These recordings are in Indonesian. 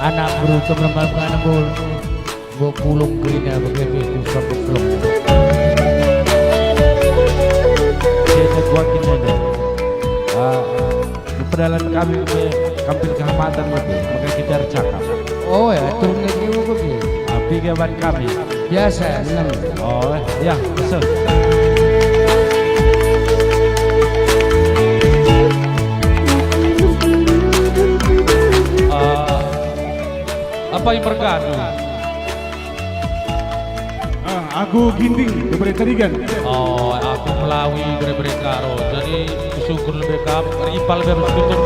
Anak beruntung lemah mengenai bol pulung gerina begitu sampai belum. Kita buat ini deh. Pedalan kami kampil kehormatan lebih, maka kita cakap. Oh ya, turun lagi begini. Api kawan kami. Biasa, 6. Oh ya, betul. Apa yang bergadu? Aku ginting daripada tarigan. Oh, aku melawi daripada karo. Jadi syukur lebih kap, ripal lebih bersyukur.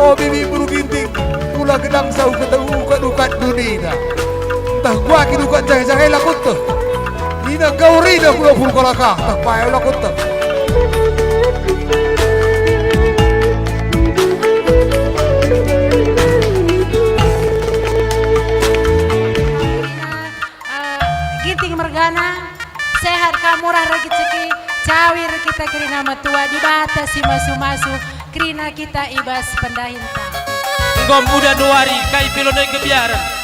Oh bibi buru ginting, kula gedang sau ketemu dukat dunia. Tah gua ki dukat jahe-jahe lakut tuh. Nina gauri dah kula puru kalaka, tah pae lakut tuh. Ginting mergana, sehat kamurah rezeki, cawir kita kiri nama tua dibatasi masu-masu. Krina kita ibas pendahinta. Engkau muda nuari kai pilonai kebiaran.